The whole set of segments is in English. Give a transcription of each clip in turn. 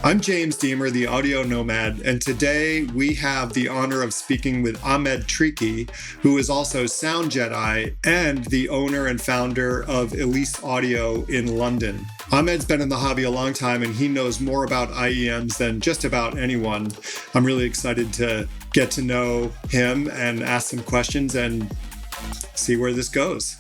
I'm James Demer, the audio nomad, and today we have the honor of speaking with Ahmed, who is also SoundJedi and the owner and founder of Elise Audio in London. Ahmed's been in the hobby a long time and he knows more about IEMs than just about anyone. I'm really excited to get to know him and ask some questions and see where this goes.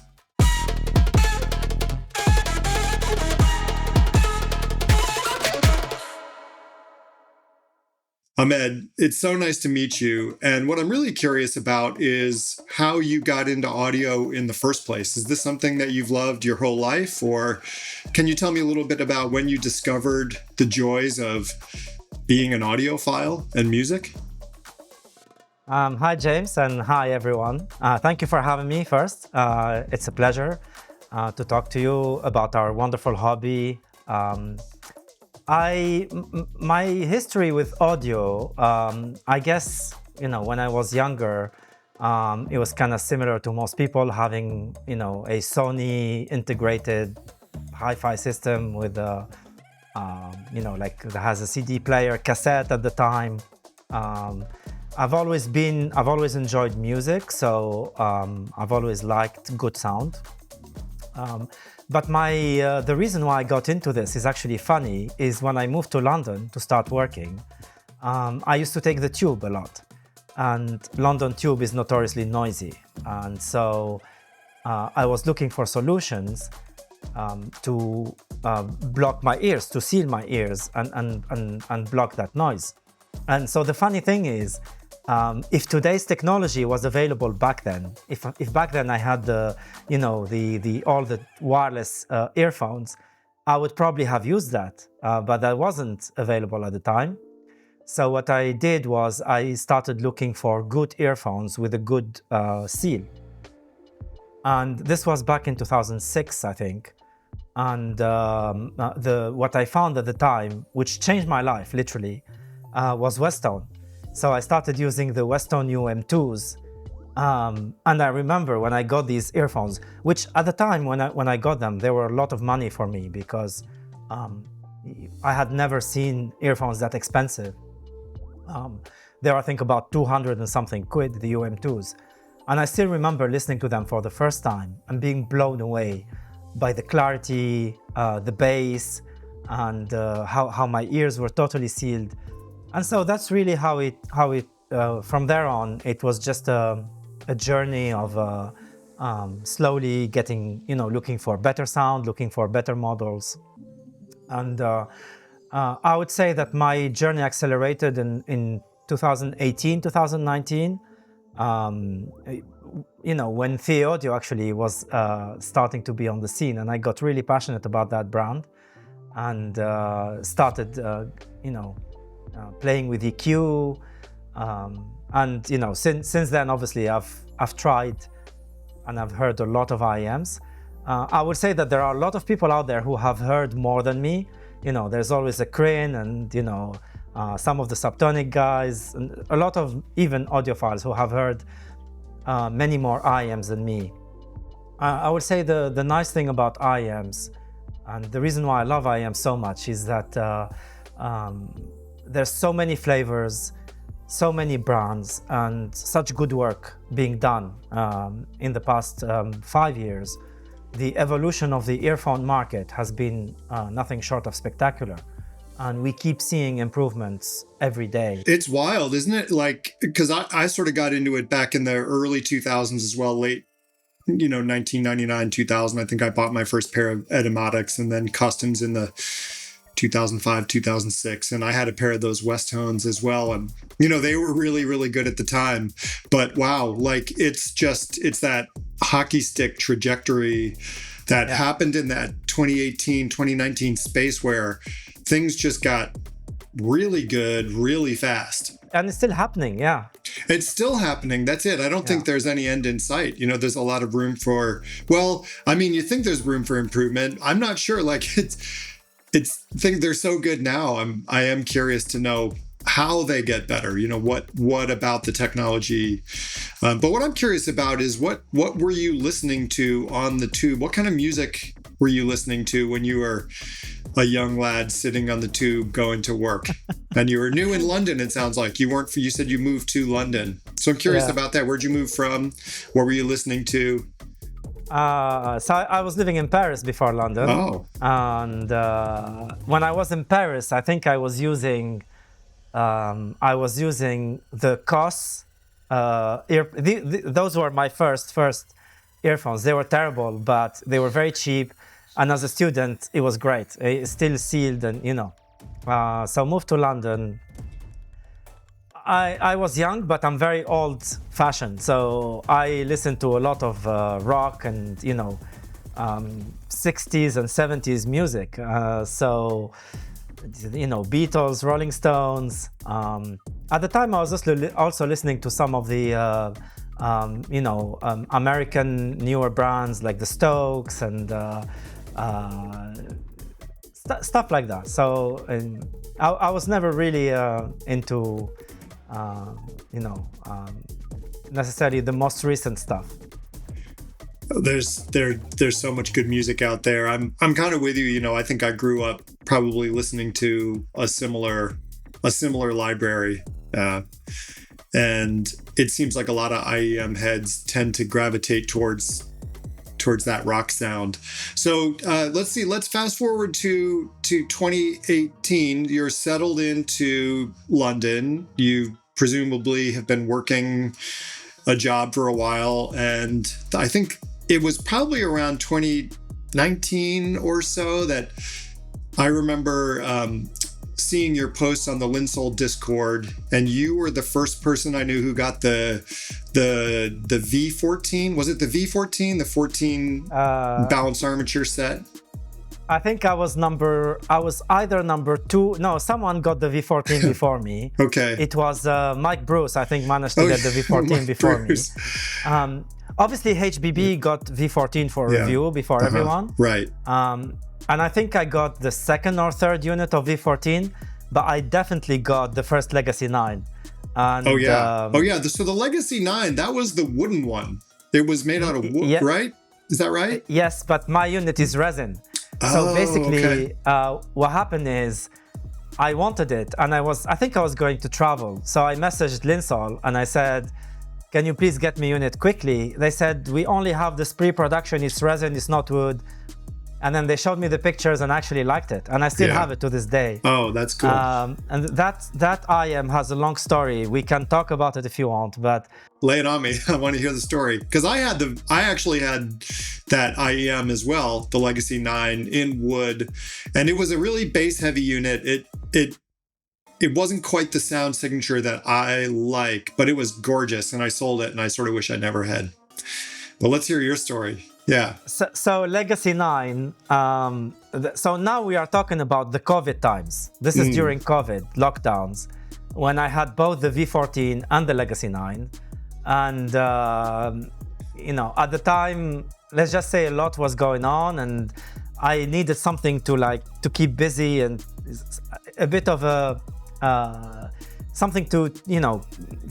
Ahmed, it's so nice to meet you. And what I'm really curious about is how you got into audio in the first place. Is this something that you've loved your whole life? Or can you tell me a little bit about when you discovered the joys of being an audiophile and music? Hi, James, and hi, everyone. Thank you for having me first. It's a pleasure to talk to you about our wonderful hobby. My history with audio, I guess, when I was younger, it was kind of similar to most people having, a Sony integrated hi-fi system with like that has a CD player, cassette at the time. I've always enjoyed music, so I've always liked good sound. But the reason why I got into this is actually funny, is when I moved to London to start working, I used to take the tube a lot. And London tube is notoriously noisy. And so I was looking for solutions to block my ears, to seal my ears and block that noise. And so the funny thing is, if today's technology was available back then, if back then I had all the wireless earphones, I would probably have used that, but that wasn't available at the time. So what I did was I started looking for good earphones with a good seal. And this was back in 2006, I think. And what I found at the time, which changed my life literally, was Westone. So I started using the Westone UM2s, and I remember when I got these earphones, which at the time when I got them, they were a lot of money for me because I had never seen earphones that expensive. They were, I think, about 200 and something quid, the UM2s. And I still remember listening to them for the first time and being blown away by the clarity, the bass, and how my ears were totally sealed. And so that's really how it from there on, it was just a journey of slowly getting, looking for better sound, looking for better models. And I would say that my journey accelerated in 2018, 2019, when The Audio actually was starting to be on the scene. And I got really passionate about that brand and started, playing with EQ, and since then, obviously, I've tried and I've heard a lot of IEMs. I would say that there are a lot of people out there who have heard more than me. There's always a Crane and some of the Subtonic guys, and a lot of even audiophiles who have heard many more IEMs than me. I would say the nice thing about IEMs, and the reason why I love IEMs so much, is that there's so many flavors, so many brands, and such good work being done in the past 5 years. The evolution of the earphone market has been nothing short of spectacular. And we keep seeing improvements every day. It's wild, isn't it? Because I sort of got into it back in the early 2000s as well, late 1999, 2000. I think I bought my first pair of Etymotics and then customs in the 2005, 2006. And I had a pair of those Westtones as well. And, they were really, really good at the time. But wow, it's that hockey stick trajectory that happened in that 2018, 2019 space where things just got really good, really fast. And it's still happening, yeah. It's still happening. That's it. I don't think there's any end in sight. There's a lot of room for, you think there's room for improvement. I'm not sure. They're so good now. I am curious to know how they get better. What about the technology? But what I'm curious about is what were you listening to on the tube? What kind of music were you listening to when you were a young lad sitting on the tube going to work. And you were new in London, it sounds like. You said you moved to London. So I'm curious about that. Where'd you move from? What were you listening to? So I was living in Paris before London. Oh. And when I was in Paris, I think I was using the COS those were my first earphones. They were terrible, but they were very cheap. And as a student, it was great. It's still sealed, and so moved to London. I was young, but I'm very old-fashioned. So I listened to a lot of rock and 60s and 70s music. So Beatles, Rolling Stones. At the time, I was also listening to some of the American newer brands like the Stokes and stuff like that. So I was never really into necessarily the most recent stuff. There's so much good music out there. I'm kind of with you. I think I grew up probably listening to a similar library, and it seems like a lot of IEM heads tend to gravitate towards that rock sound. So let's see. Let's fast forward to 2018. You're settled into London. You presumably have been working a job for a while, and I think it was probably around 2019 or so that I remember seeing your posts on the Linsoul Discord, and you were the first person I knew who got the V14. Was it the V14, the 14 balanced armature set? I think I was either number 2. No, someone got the V14 before me. Okay. It was Mike Bruce, I think, managed to get the V14 before Bruce. me. Obviously, HBB got V14 for review before everyone. Right. And I think I got the second or third unit of V14, but I definitely got the first Legacy 9. And, So the Legacy 9, that was the wooden one. It was made out of wood, right? Is that right? Yes, but my unit is resin. So basically, what happened is I wanted it, and I think I was going to travel. So I messaged Linsoul and I said, can you please get me unit quickly? They said, we only have this pre-production, it's resin, it's not wood. And then they showed me the pictures and I actually liked it. And I still have it to this day. Oh, that's cool. And that IEM has a long story. We can talk about it if you want, but... Lay it on me. I want to hear the story. Because I actually had that IEM as well, the Legacy 9 in wood. And it was a really bass heavy unit. It wasn't quite the sound signature that I like, but it was gorgeous. And I sold it and I sort of wish I never had. But let's hear your story. Yeah. So Legacy 9, so now we are talking about the COVID times. This is during COVID lockdowns, when I had both the V14 and the Legacy 9. And, at the time, let's just say a lot was going on and I needed something to keep busy and a bit of something to,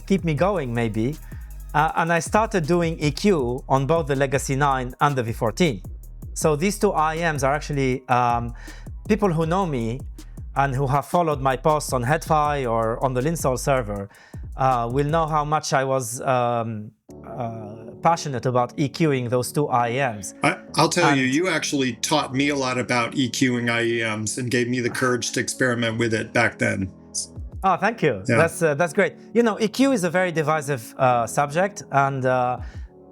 keep me going maybe. And I started doing EQ on both the Legacy 9 and the V14. So these two IEMs are actually people who know me and who have followed my posts on Headphone or on the Linsoul server will know how much I was passionate about EQing those two IEMs. I'll tell you, you actually taught me a lot about EQing IEMs and gave me the courage to experiment with it back then. Oh, thank you. Yeah. That's great. EQ is a very divisive subject, and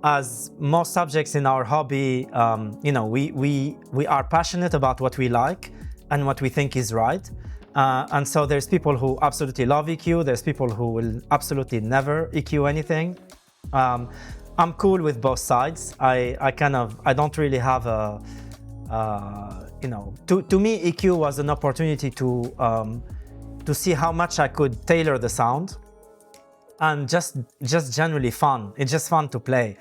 as most subjects in our hobby, we are passionate about what we like and what we think is right. And so there's people who absolutely love EQ. There's people who will absolutely never EQ anything. I'm cool with both sides. I don't really have a, to me, EQ was an opportunity to see how much I could tailor the sound, and just generally fun. It's just fun to play.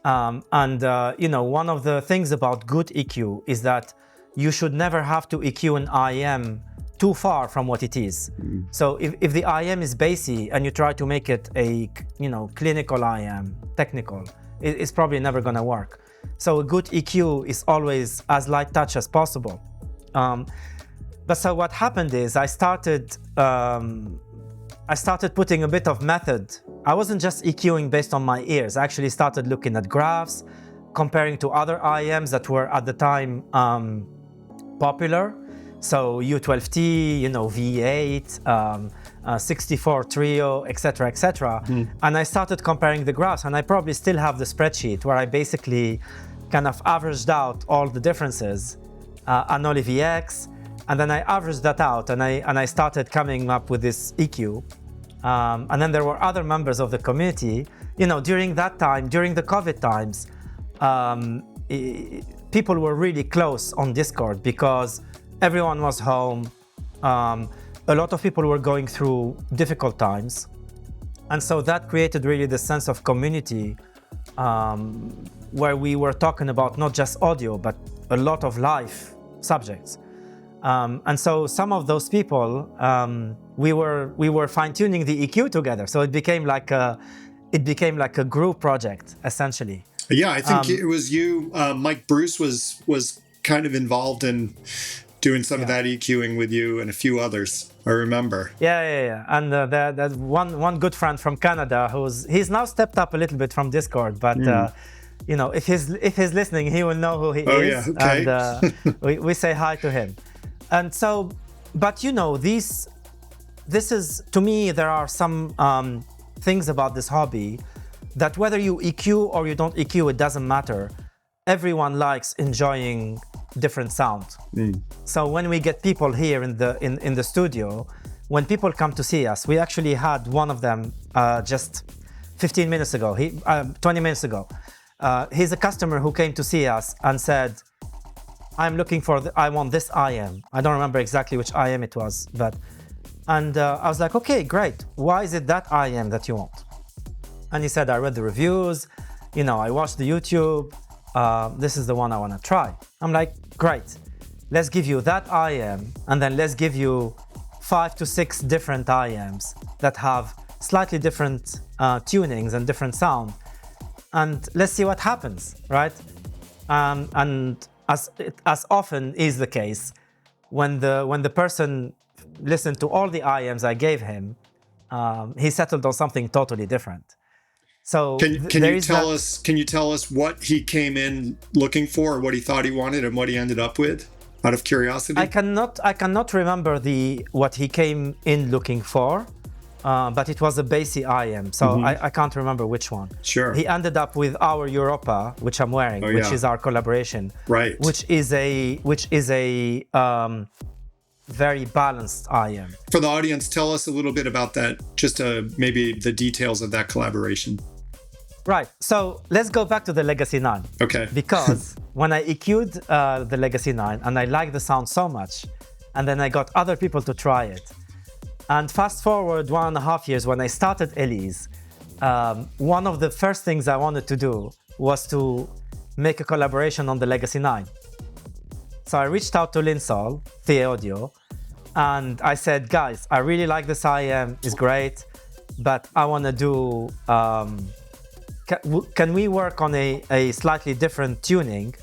One of the things about good EQ is that you should never have to EQ an IEM too far from what it is. So if the IEM is bassy and you try to make it a clinical IEM, technical, it's probably never gonna work. So a good EQ is always as light touch as possible. But so what happened is I started putting a bit of method. I wasn't just EQing based on my ears. I actually started looking at graphs, comparing to other IEMs that were at the time popular. So U12T, V8, 64 Trio, etc., etc. And I started comparing the graphs, and I probably still have the spreadsheet where I basically kind of averaged out all the differences, Anole VX, and then I averaged that out, and I started coming up with this EQ. And then there were other members of the community. During that time, during the COVID times, people were really close on Discord because everyone was home. A lot of people were going through difficult times. And so that created really the sense of community where we were talking about not just audio, but a lot of life subjects. And so some of those people, we were fine-tuning the EQ together. So it became like a group project, essentially. Yeah, I think it was you. Mike Bruce was kind of involved in doing some of that EQing with you and a few others, I remember. Yeah. And that one good friend from Canada he's now stepped up a little bit from Discord, but if he's listening, he will know who he is. Yeah, okay. And we say hi to him. And so, but this is, to me, there are some things about this hobby that whether you EQ or you don't EQ, it doesn't matter. Everyone likes enjoying different sound. So when we get people here in the studio, when people come to see us, we actually had one of them just 15 minutes ago, 20 minutes ago. He's a customer who came to see us and said, I want this IEM. I don't remember exactly which IEM it was, and I was like, okay, great. Why is it that IEM that you want? And he said, I read the reviews, I watched the YouTube. This is the one I want to try. I'm like, great. Let's give you that IEM, and then let's give you 5 to 6 different IEMs that have slightly different tunings and different sound, and let's see what happens, right? And as often is the case, when the person listened to all the IEMs I gave him, he settled on something totally different. So can you tell us what he came in looking for, or what he thought he wanted, and what he ended up with, out of curiosity? I cannot remember what he came in looking for, but it was a bassy IEM, so I can't remember which one. Sure. He ended up with our Europa, which I'm wearing, which is our collaboration, right? Which is a very balanced IEM. For the audience, tell us a little bit about that, just maybe the details of that collaboration. Right. So let's go back to the Legacy 9. Okay. Because when I EQ'd the Legacy 9 and I liked the sound so much, and then I got other people to try it. And fast forward 1.5 years when I started Elise, one of the first things I wanted to do was to make a collaboration on the Legacy 9. So I reached out to Linsoul, the audio, and I said, guys, I really like this IEM, it's great, but I want to do, can we work on a slightly different tuning?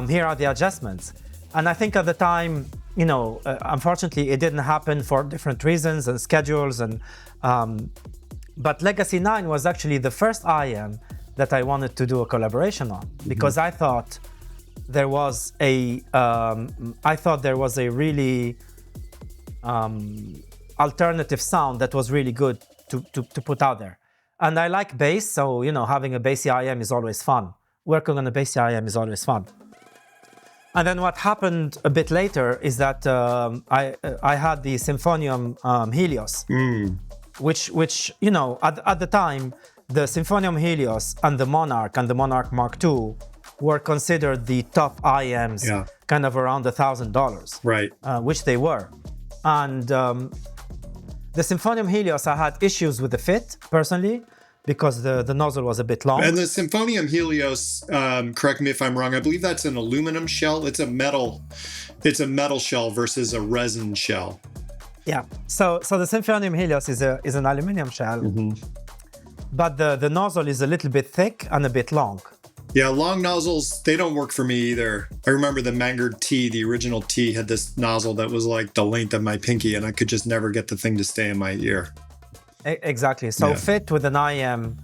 Here are the adjustments. And I think at the time, unfortunately, it didn't happen for different reasons and schedules. But Legacy 9 was actually the first IEM that I wanted to do a collaboration on, because I thought there was a really alternative sound that was really good to put out there. And I like bass, so having a bassy IEM is always fun. Working on a bassy IEM is always fun. And then what happened a bit later is that I had the Symphonium Helios, which at the time, the Symphonium Helios and the Monarch Mark II were considered the top IEMs, kind of around $1,000, right? Which they were. And the Symphonium Helios, I had issues with the fit, personally, because the nozzle was a bit long. And the Symphonium Helios, correct me if I'm wrong, I believe that's an aluminum shell. It's a metal shell versus a resin shell. Yeah. So the Symphonium Helios is an aluminum shell, but the nozzle is a little bit thick and a bit long. Yeah, long nozzles, they don't work for me either. I remember the Mangard T, the original T, had this nozzle that was like the length of my pinky, and I could just never get the thing to stay in my ear. Exactly. So fit with an IEM,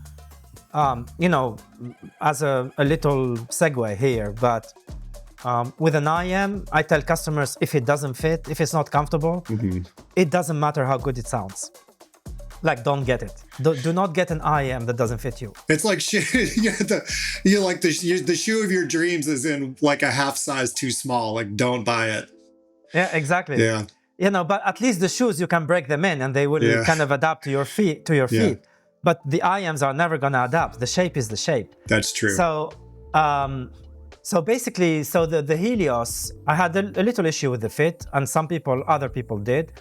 as a little segue here, but with an IEM, I tell customers if it doesn't fit, if it's not comfortable, it doesn't matter how good it sounds. Like, don't get it. Do not get an IEM that doesn't fit you. It's like the shoe of your dreams is in like a half size too small. Like, don't buy it. Yeah, exactly. Yeah. But at least the shoes, you can break them in and they will kind of adapt to your feet. But the IEMs are never going to adapt. The shape is the shape. That's true. So basically, the Helios, I had a little issue with the fit, and other people did.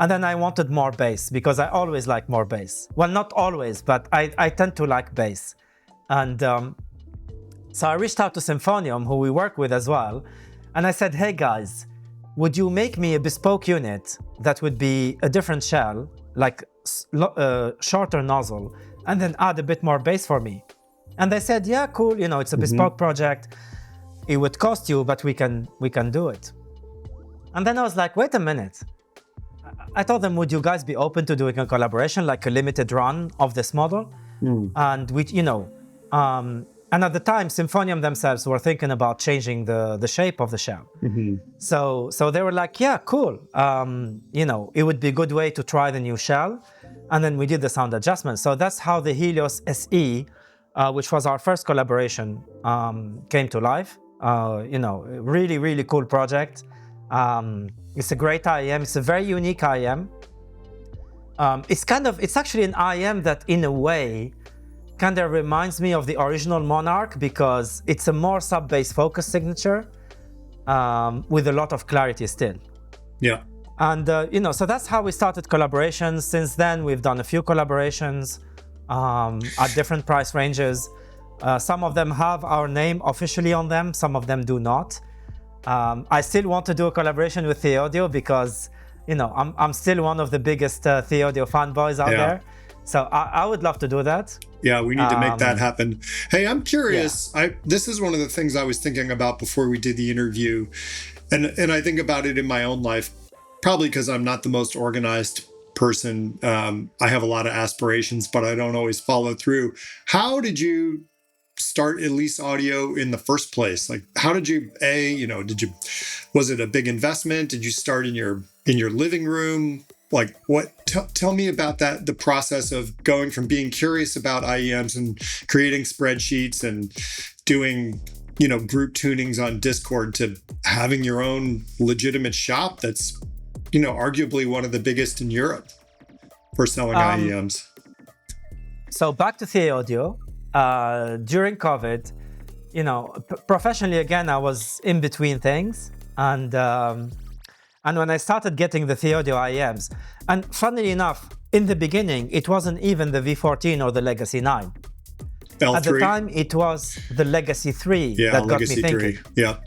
And then I wanted more bass because I always like more bass. Well, not always, but I tend to like bass. And so I reached out to Symphonium, who we work with as well. And I said, hey guys, would you make me a bespoke unit that would be a different shell, like shorter nozzle, and then add a bit more bass for me? And they said, yeah, cool. It's a bespoke project. It would cost you, but we can do it. And then I was like, wait a minute. I told them, would you guys be open to doing a collaboration, like a limited run of this model? And and at the time, Symphonium themselves were thinking about changing the shape of the shell. So they were like, yeah, cool. It would be a good way to try the new shell. And then we did the sound adjustment. So that's how the Helios SE, which was our first collaboration, came to life. Really, really cool project. It's a great IEM. It's a very unique IEM. It's actually an IEM that, in a way, kind of reminds me of the original Monarch because it's a more sub-bass focused signature with a lot of clarity still. Yeah. And, so that's how we started collaborations. Since then, we've done a few collaborations at different price ranges. Some of them have our name officially on them. Some of them do not. I still want to do a collaboration with Theaudio because, I'm still one of the biggest Theaudio fanboys out there. So I would love to do that. Yeah, we need to make that happen. Hey, I'm curious. Yeah. This is one of the things I was thinking about before we did the interview. And I think about it in my own life, probably because I'm not the most organized person. I have a lot of aspirations, but I don't always follow through. How did you start Elise Audio in the first place? Like, how did you, was it a big investment? Did you start in your living room? Like, tell me about that, the process of going from being curious about IEMs and creating spreadsheets and doing, group tunings on Discord to having your own legitimate shop that's, arguably one of the biggest in Europe for selling IEMs. So back to Theaudio. During COVID, professionally, again, I was in between things. And when I started getting the Theaudio IEMs, and funnily enough, in the beginning, it wasn't even the V14 or the Legacy 9. L3? At the time, it was the Legacy 3 that got me thinking. 3. Yeah.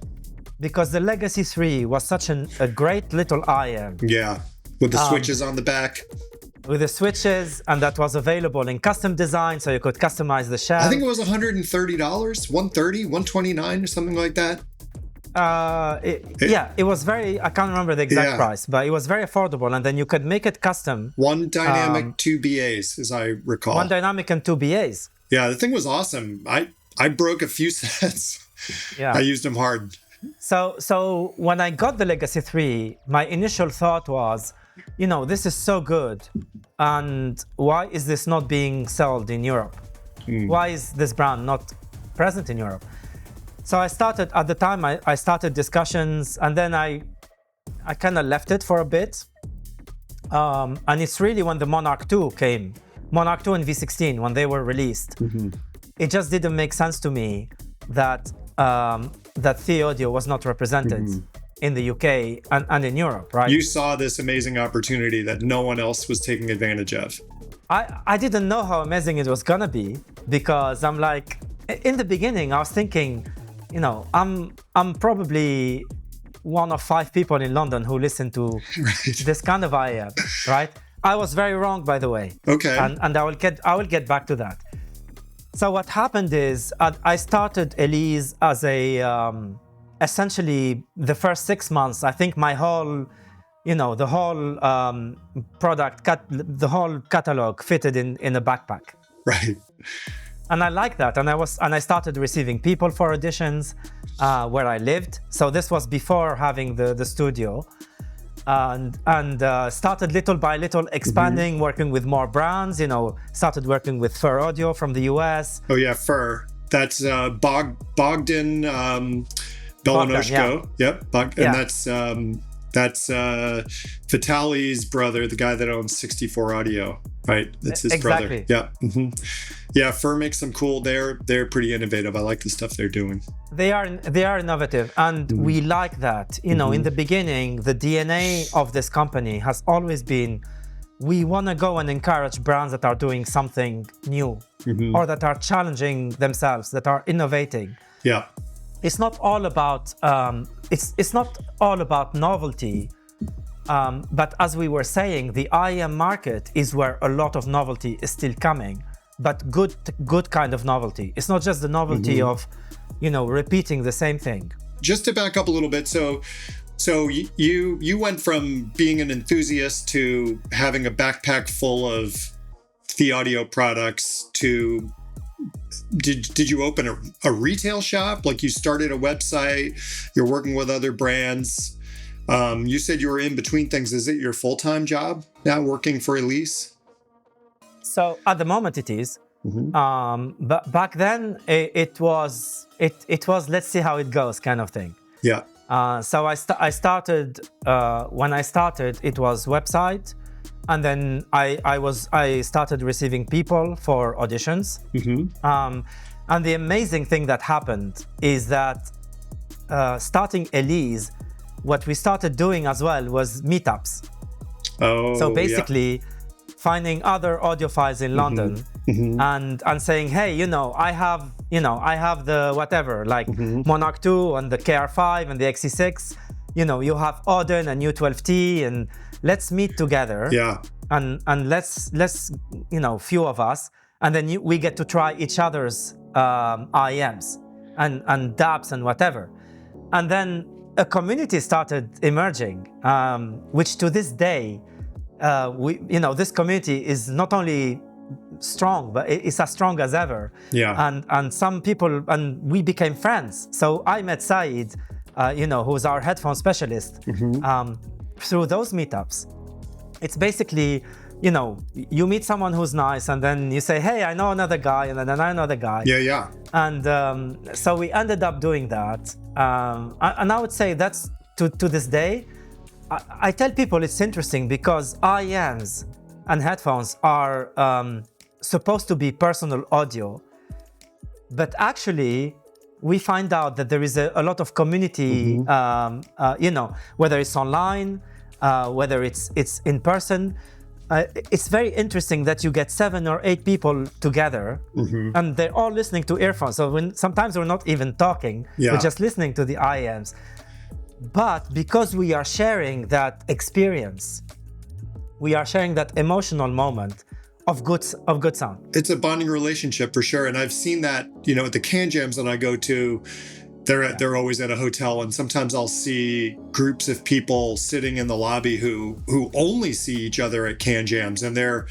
Because the Legacy 3 was such a great little IEM. Yeah, with the switches on the back. With the switches, and that was available in custom design, so you could customize the shell. I think it was $130, $130, $129 or something like that. It was very, I can't remember the exact price, but it was very affordable, and then you could make it custom. One dynamic, 2 BAs, as I recall. One dynamic and 2 BAs. Yeah, the thing was awesome. I broke a few sets. Yeah. I used them hard. So when I got the Legacy 3, my initial thought was, this is so good, and why is this not being sold in Europe? Why is this brand not present in Europe? So I started, at the time, I started discussions, and then I kind of left it for a bit. And it's really when the Monarch 2 came, Monarch 2 and V16, when they were released, it just didn't make sense to me that Theaudio was not represented in the UK and in Europe, right? You saw this amazing opportunity that no one else was taking advantage of. I didn't know how amazing it was gonna be, because I'm like, in the beginning, I was thinking, I'm probably one of 5 people in London who listen to this kind of IEM, right? I was very wrong, by the way. Okay. And I will get back to that. So what happened is I started Elise as essentially the first 6 months. I think my whole, the whole the whole catalog fitted in a backpack. Right. And I like that. And I started receiving people for auditions where I lived. So this was before having the studio. And started little by little expanding, working with more brands, started working with Fur Audio from the US. Oh yeah, Fur. That's Bogdan Belanoshko. Yeah. Yep. And that's Vitaly's brother, the guy that owns 64 Audio, right? That's his exactly. brother. Yeah. Yeah, Fur makes them cool. They're pretty innovative. I like the stuff they're doing. They are innovative, and we like that. In the beginning, the DNA of this company has always been, we want to go and encourage brands that are doing something new or that are challenging themselves, that are innovating. Yeah. It's not all about it's not all about novelty, but as we were saying, the IEM market is where a lot of novelty is still coming, but good kind of novelty. It's not just the novelty of repeating the same thing. Just to back up a little bit, so you went from being an enthusiast to having a backpack full of the audio products to did you open a retail shop? Like you started a website, you're working with other brands. You said you were in between things. Is it your full-time job now working for Elise? So at the moment it is. But back then it was let's see how it goes kind of thing. Yeah. So I started when I started it was website, and then I started receiving people for auditions. And the amazing thing that happened is that starting Elise, what we started doing as well was meetups. Oh, so basically finding other audiophiles in London and saying, hey, I have the whatever, like Monarch 2 and the KR5 and the XC6, you have Auden and U12T, and let's meet together. Yeah. And let's few of us, and then we get to try each other's IEMs and DAPs and whatever. And then a community started emerging, which to this day, this community is not only strong, but it's as strong as ever. Yeah. And some people, and we became friends. So I met Saeed, who's our headphone specialist, through those meetups. It's basically, you meet someone who's nice, and then you say, hey, I know another guy, and then I know another guy. Yeah. And so we ended up doing that. And I would say that's to this day. I tell people it's interesting because IEMs and headphones are supposed to be personal audio, but actually we find out that there is a lot of community, whether it's online, whether it's in person. It's very interesting that you get 7 or 8 people together and they're all listening to earphones. So sometimes we're not even talking, we're just listening to the IEMs. But because we are sharing that experience, we are sharing that emotional moment of good sound. It's a bonding relationship for sure. And I've seen that, at the can jams that I go to, they're always at a hotel, and sometimes I'll see groups of people sitting in the lobby who only see each other at can jams, and they're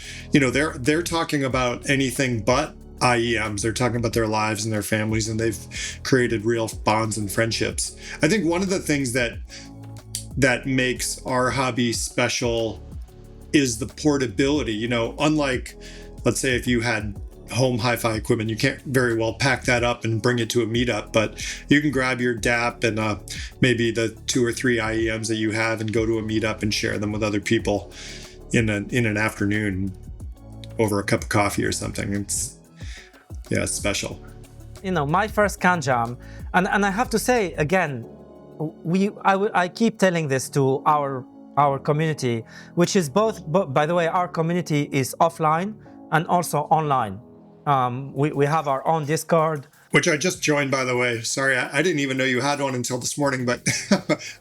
talking about anything but IEMs. They're talking about their lives and their families, and they've created real bonds and friendships. I think one of the things that makes our hobby special is the portability. Unlike, let's say, if you had home hi-fi equipment, you can't very well pack that up and bring it to a meetup, but you can grab your DAP and maybe the 2 or 3 IEMs that you have and go to a meetup and share them with other people in an afternoon over a cup of coffee or something. It's special. My first can jam, and I have to say again, I keep telling this to our community, which is both, by the way, our community is offline and also online. We have our own Discord, which I just joined, by the way. Sorry, I didn't even know you had one until this morning, but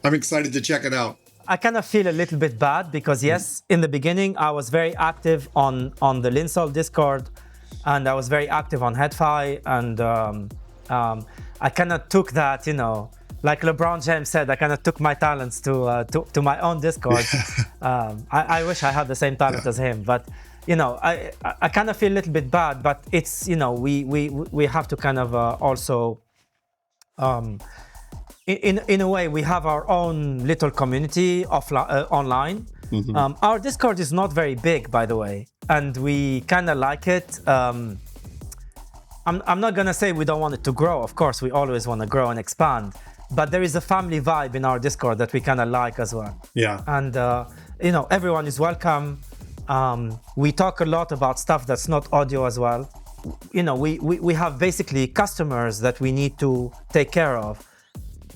I'm excited to check it out. I kind of feel a little bit bad because yes, in the beginning I was very active on the Linsoul Discord, and I was very active on Headphone, and I kind of took that, like LeBron James said, I kind of took my talents to my own Discord. I wish I had the same talent as him, but I kind of feel a little bit bad, but it's we have to kind of also in a way we have our own little community online. Our Discord is not very big, by the way, and we kind of like it. I'm not gonna say we don't want it to grow. Of course, we always want to grow and expand, but there is a family vibe in our Discord that we kind of like as well. Yeah. And everyone is welcome. We talk a lot about stuff that's not audio as well. We have basically customers that we need to take care of,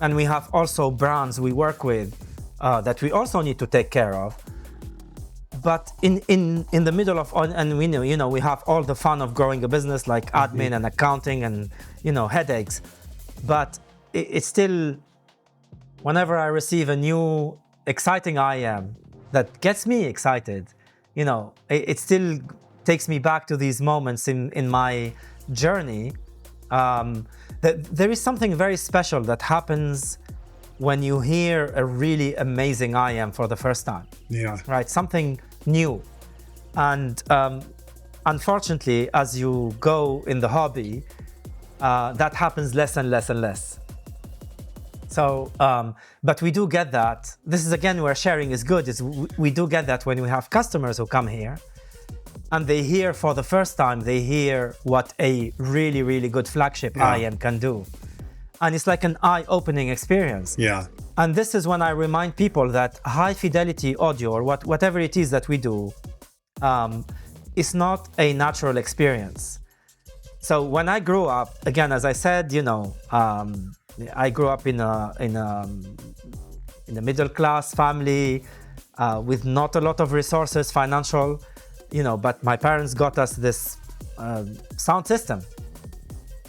and we have also brands we work with that we also need to take care of. But in the middle of, and we know, we have all the fun of growing a business like admin and accounting and headaches. But it's still, whenever I receive a new exciting IEM that gets me excited, it still takes me back to these moments in my journey. There is something very special that happens when you hear a really amazing IEM for the first time. Yeah. Right? Something new. And unfortunately, as you go in the hobby, that happens less and less and less. So, but we do get that. This is again where sharing is good. We do get that when we have customers who come here and they hear for the first time, they hear what a really, really good flagship IEM can do. And it's like an eye-opening experience. Yeah. And this is when I remind people that high fidelity audio, or whatever it is that we do, is not a natural experience. So when I grew up, again, as I said, I grew up in a middle-class family with not a lot of resources, financial, but my parents got us this sound system.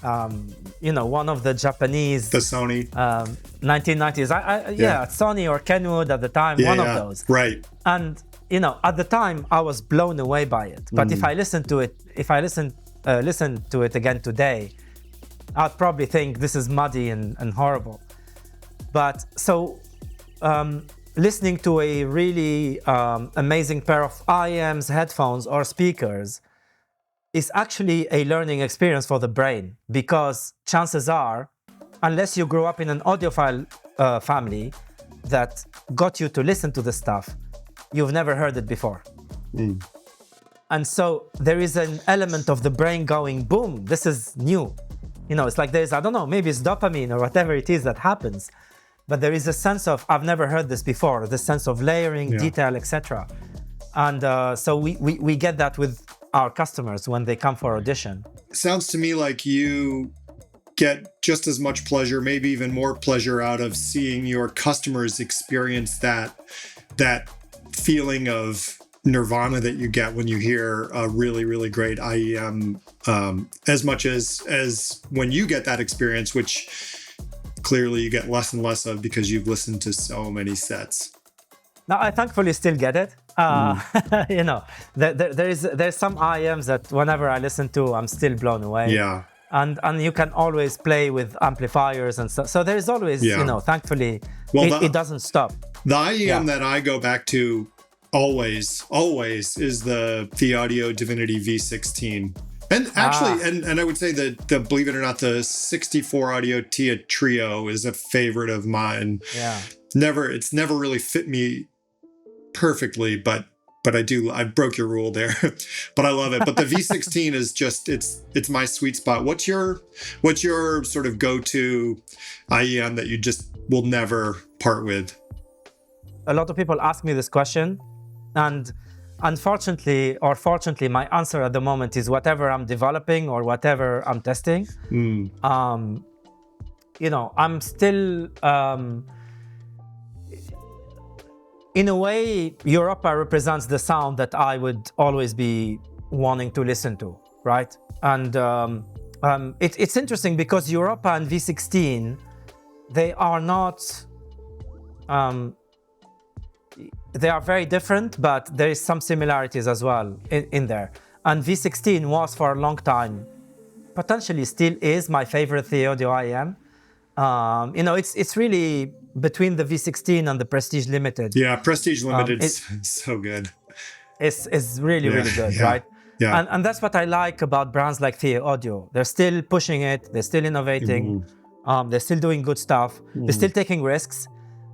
One of the Japanese, the Sony 1990s. Sony or Kenwood at the time, one of those. Right. And at the time I was blown away by it. But if I listen to it again today, I'd probably think this is muddy and horrible. But so listening to a really amazing pair of IEMs, headphones, or speakers is actually a learning experience for the brain, because chances are, unless you grew up in an audiophile family that got you to listen to this stuff, you've never heard it before. And so there is an element of the brain going, boom, this is new. It's like there's, I don't know, maybe it's dopamine or whatever it is that happens, but there is a sense of, I've never heard this before, this sense of layering, detail, etc. And so we get that with our customers when they come for audition. Sounds to me like you get just as much pleasure, maybe even more pleasure out of seeing your customers experience that feeling of nirvana that you get when you hear a really, really great IEM, as much as when you get that experience, which clearly you get less and less of because you've listened to so many sets. Now, I thankfully still get it. There's some IEMs that whenever I listen to, I'm still blown away. Yeah. And you can always play with amplifiers and stuff. So there's always, thankfully, it doesn't stop. The IEM that I go back to always is the Audio Divinity V16. And actually, and I would say that believe it or not, the 64 Audio Tia Trio is a favorite of mine. Yeah. It's never really fit me perfectly, but I broke your rule there. But I love it. But the V16 is just it's my sweet spot. What's your sort of go-to IEM that you just will never part with? A lot of people ask me this question, and unfortunately or fortunately, my answer at the moment is whatever I'm developing or whatever I'm testing. I'm still in a way, Europa represents the sound that I would always be wanting to listen to, right? And it's interesting because Europa and V16, they are not, they are very different, but there is some similarities as well in there. And V16 was for a long time, potentially still is my favorite Theaudio IEM. It's really between the V16 and the Prestige Limited. Yeah, Prestige Limited's so good. It's really, really good, right? Yeah. And that's what I like about brands like Theaudio. They're still pushing it. They're still innovating. They're still doing good stuff. They're still taking risks.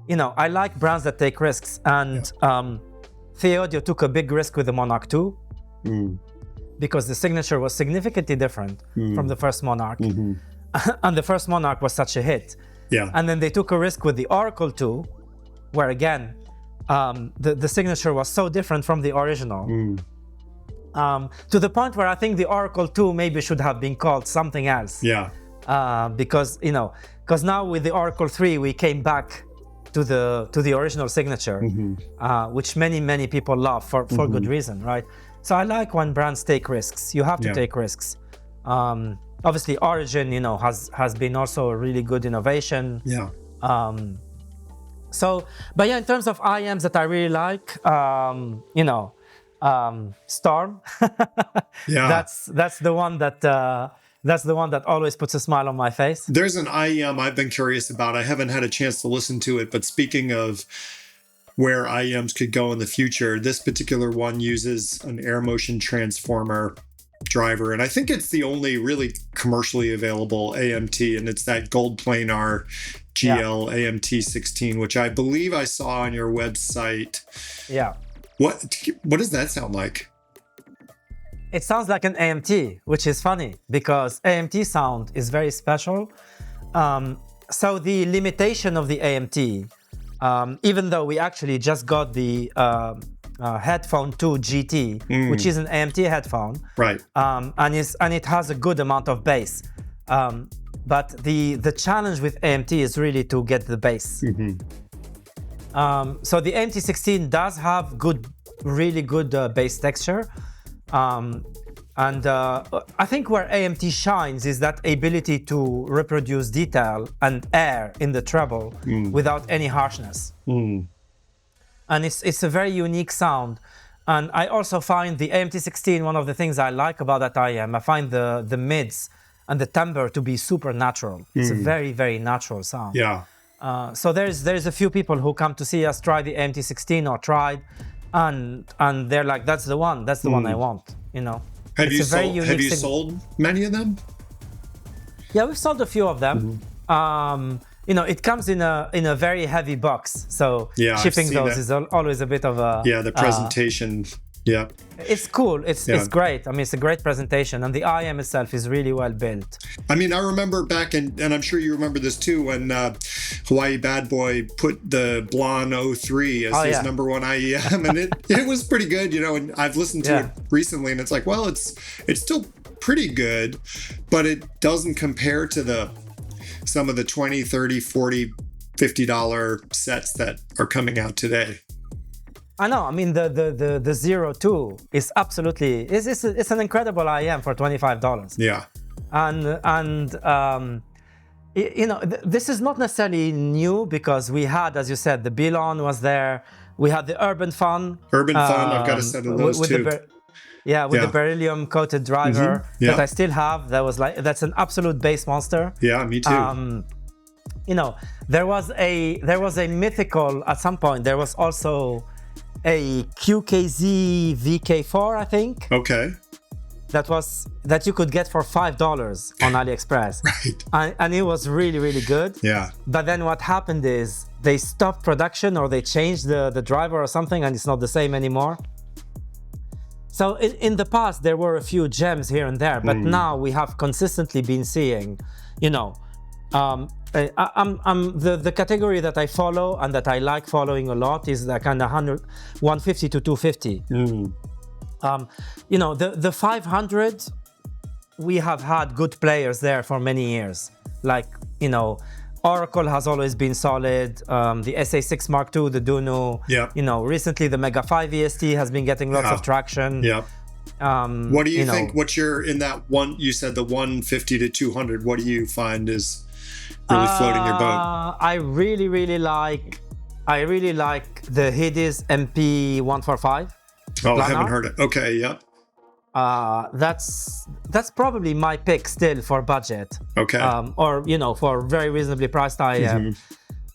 I like brands that take risks. And Theaudio took a big risk with the Monarch 2 because the signature was significantly different from the first Monarch. And the first Monarch was such a hit. Yeah. And then they took a risk with the Oracle 2, where again, the signature was so different from the original. To the point where I think the Oracle 2 maybe should have been called something else. Yeah. Because now with the Oracle 3, we came back to the original signature, which many people love for good reason, right? So I like when brands take risks. You have to take risks. Obviously, Origin, has been also a really good innovation. Yeah. But in terms of IEMs that I really like, Storm. That's the one that always puts a smile on my face. There's an IEM I've been curious about. I haven't had a chance to listen to it, but speaking of where IEMs could go in the future, this particular one uses an air motion transformer driver, and I think it's the only really commercially available AMT, and it's that GoldPlanar GL-AMT16, which I believe I saw on your website. Yeah. What does that sound like? It sounds like an AMT, which is funny because AMT sound is very special. So the limitation of the AMT, even though we actually just got the Headphone 2 GT, which is an AMT headphone, right? And it has a good amount of bass. But the challenge with AMT is really to get the bass. So the AMT16 does have really good bass texture. And I think where AMT shines is that ability to reproduce detail and air in the treble without any harshness. And it's a very unique sound. And I also find the AMT16, one of the things I like about that IEM, I find the mids and the timbre to be super natural. It's a very, very natural sound. Yeah. So there's a few people who come to see us try the AMT16 or tried, and they're like, that's the one I want, Have you sold many of them? Yeah, we've sold a few of them. It comes in a very heavy box, so shipping those is always a bit of a the presentation. It's cool. It's great. I mean, it's a great presentation, and the IEM itself is really well built. I mean, I remember back and I'm sure you remember this too, when Hawaii Bad Boy put the Blonde 03 as his number one IEM, and it was pretty good, and I've listened to it recently, and it's like, well, it's still pretty good, but it doesn't compare to some of the $20, $30, $40, $50 sets that are coming out today. I know. I mean, the 02 is absolutely it's an incredible IEM for $25. Yeah. And this is not necessarily new because we had, as you said, the Belon was there. We had the Urban Fun. I've got a set of those too. The beryllium coated driver that I still have. That's an absolute bass monster. Yeah, me too. There was a mythical at some point. There was also a QKZ VK4, I think. Okay. That you could get for $5 on AliExpress. Right. And it was really, really good. Yeah. But then what happened is they stopped production or they changed the driver or something, and it's not the same anymore. So in the past, there were a few gems here and there, but now we have consistently been seeing, the category that I follow and that I like following a lot is the kind of 150 to 250. The 500, we have had good players there for many years. Like, Oracle has always been solid. The SA6 Mark II, the Dunu. Yeah. Recently the Mega 5 EST has been getting lots of traction. Yeah. What do you think? What's your in that one? You said the 150 to 200. What do you find is really floating your boat? I really like the Hidis MP145. Oh, I haven't heard it. Okay, yep. That's probably my pick still for budget. Okay. Or for very reasonably priced IEM,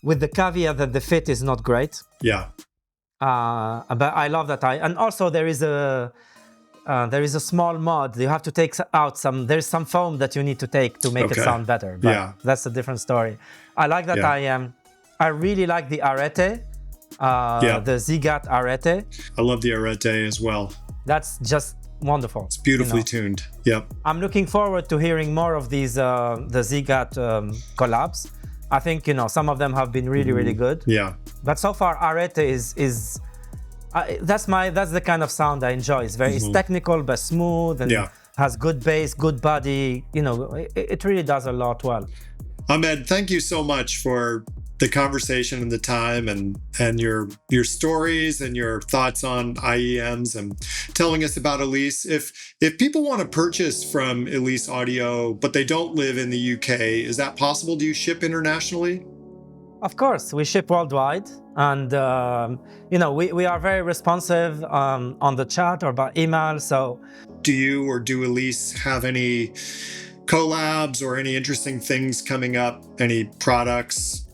with the caveat that the fit is not great. Yeah. But I love that and also there is a small mod. You have to take out there's some foam that you need to take to make it sound better. But that's a different story. I like that IEM. I really like the arete, the Zigat arete. I love the arete as well. That's just wonderful. It's beautifully tuned. Yep. I'm looking forward to hearing more of these the Zigat collabs. I think some of them have been really, really good. Yeah. But so far, arete is that's the kind of sound I enjoy. It's technical but smooth and has good bass, good body. It really does a lot well. Ahmed, thank you so much for the conversation and the time and your stories and your thoughts on IEMs and telling us about Elise. If people want to purchase from Elise Audio, but they don't live in the UK, is that possible? Do you ship internationally? Of course, we ship worldwide, and we are very responsive on the chat or by email. So, do you or do Elise have any collabs or any interesting things coming up? Any products,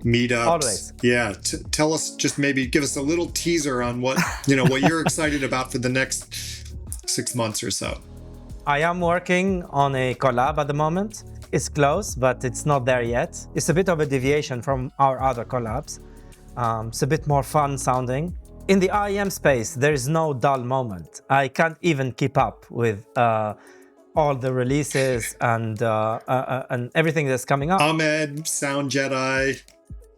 meetups? Always. Yeah. Tell us, just maybe give us a little teaser on what what you're excited about for the next 6 months or so. I am working on a collab at the moment. It's close, but it's not there yet. It's a bit of a deviation from our other collabs. It's a bit more fun sounding. In the IEM space, there is no dull moment. I can't even keep up with all the releases and everything that's coming up. Ahmed, SoundJedi,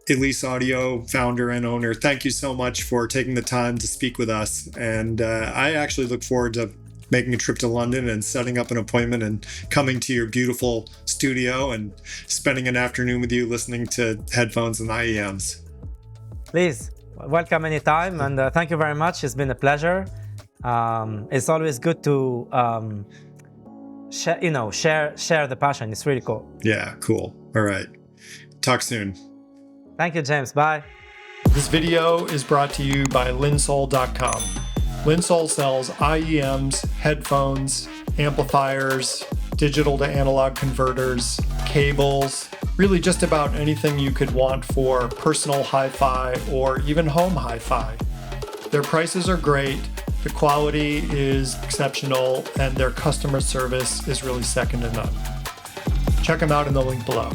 Elise Audio founder and owner, thank you so much for taking the time to speak with us. And I actually look forward to making a trip to London and setting up an appointment and coming to your beautiful studio and spending an afternoon with you listening to headphones and IEMs. Please, welcome anytime, and thank you very much. It's been a pleasure. It's always good to share the passion. It's really cool. Yeah, cool. All right. Talk soon. Thank you, James. Bye. This video is brought to you by Linsoul.com. Linsoul sells IEMs, headphones, amplifiers, digital to analog converters, cables, really just about anything you could want for personal hi-fi or even home hi-fi. Their prices are great, the quality is exceptional, and their customer service is really second to none. Check them out in the link below.